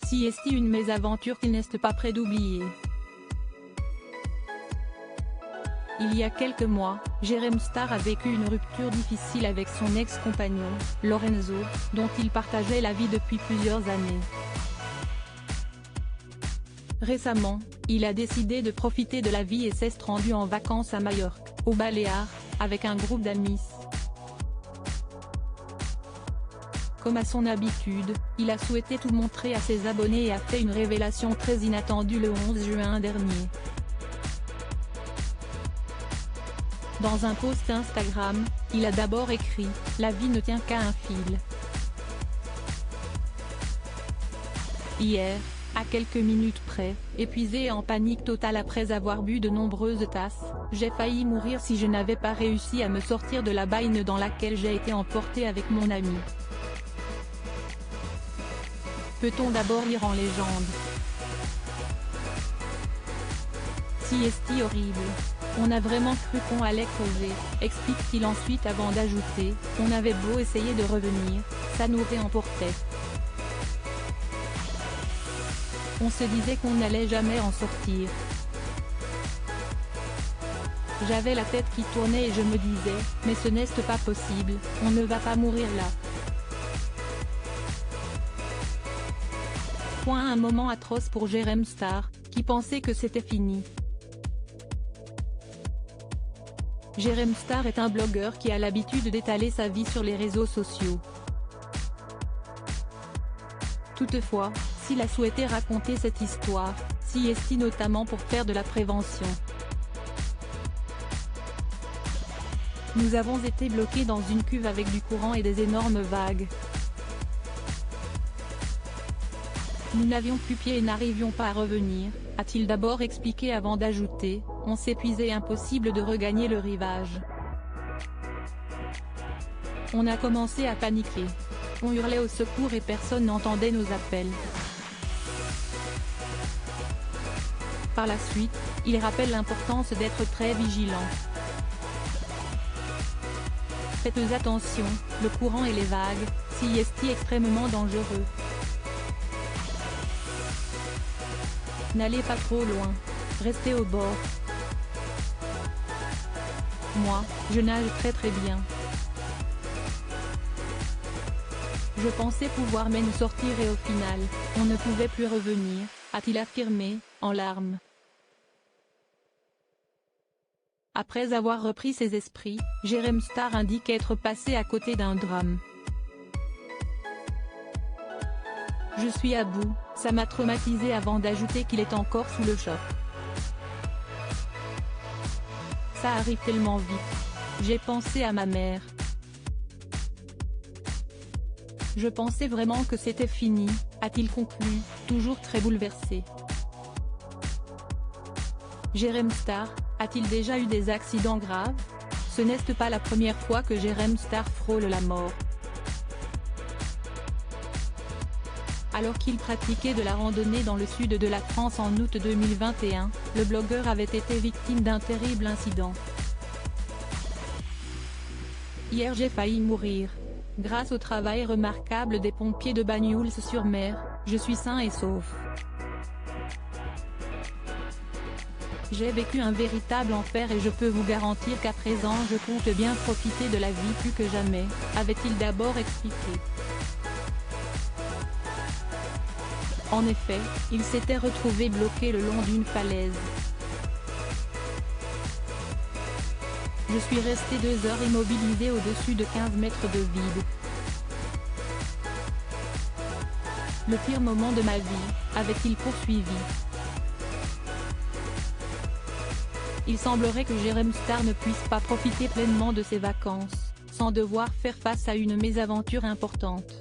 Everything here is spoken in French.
Si est une mésaventure qu'il n'est pas prêt d'oublier. Il y a quelques mois, Jérém Star a vécu une rupture difficile avec son ex-compagnon, Lorenzo, dont il partageait la vie depuis plusieurs années. Récemment, il a décidé de profiter de la vie et s'est rendu en vacances à Majorque, aux Baléares, avec un groupe d'amis. Comme à son habitude, il a souhaité tout montrer à ses abonnés et a fait une révélation très inattendue le 11 juin dernier. Dans un post Instagram, il a d'abord écrit « La vie ne tient qu'à un fil ». Hier, à quelques minutes près, épuisé et en panique totale après avoir bu de nombreuses tasses, j'ai failli mourir si je n'avais pas réussi à me sortir de la baïne dans laquelle j'ai été emporté avec mon ami. Peut-on d'abord lire en légende? Si est horrible. On a vraiment cru qu'on allait crever, explique-t-il ensuite avant d'ajouter, on avait beau essayer de revenir, ça nous réemportait. On se disait qu'on n'allait jamais en sortir. J'avais la tête qui tournait et je me disais, mais ce n'est pas possible, on ne va pas mourir là. Un moment atroce pour Jérém Star, qui pensait que c'était fini. Jérém Star est un blogueur qui a l'habitude d'étaler sa vie sur les réseaux sociaux. Toutefois, s'il a souhaité raconter cette histoire, si est notamment pour faire de la prévention. Nous avons été bloqués dans une cuve avec du courant et des énormes vagues. Nous n'avions plus pied et n'arrivions pas à revenir, a-t-il d'abord expliqué avant d'ajouter, on s'épuisait, impossible de regagner le rivage. On a commencé à paniquer. On hurlait au secours et personne n'entendait nos appels. Par la suite, il rappelle l'importance d'être très vigilant. Faites attention, le courant et les vagues, si est extrêmement dangereux. N'allez pas trop loin. Restez au bord. Moi, je nage très bien. Je pensais pouvoir nous sortir et au final, on ne pouvait plus revenir, a-t-il affirmé, en larmes. Après avoir repris ses esprits, Jérém Star indique être passé à côté d'un drame. Je suis à bout, ça m'a traumatisé avant d'ajouter qu'il est encore sous le choc. Ça arrive tellement vite. J'ai pensé à ma mère. Je pensais vraiment que c'était fini, a-t-il conclu, toujours très bouleversé. Jérém Star, a-t-il déjà eu des accidents graves? Ce n'est pas la première fois que Jérém Star frôle la mort. Alors qu'il pratiquait de la randonnée dans le sud de la France en août 2021, le blogueur avait été victime d'un terrible incident. Hier j'ai failli mourir. Grâce au travail remarquable des pompiers de Banyuls-sur-Mer, je suis sain et sauf. J'ai vécu un véritable enfer et je peux vous garantir qu'à présent je compte bien profiter de la vie plus que jamais, avait-il d'abord expliqué. En effet, il s'était retrouvé bloqué le long d'une falaise. Je suis resté 2 heures immobilisé au-dessus de 15 mètres de vide. Le pire moment de ma vie, avait-il poursuivi. Il semblerait que Jérém Star ne puisse pas profiter pleinement de ses vacances, sans devoir faire face à une mésaventure importante.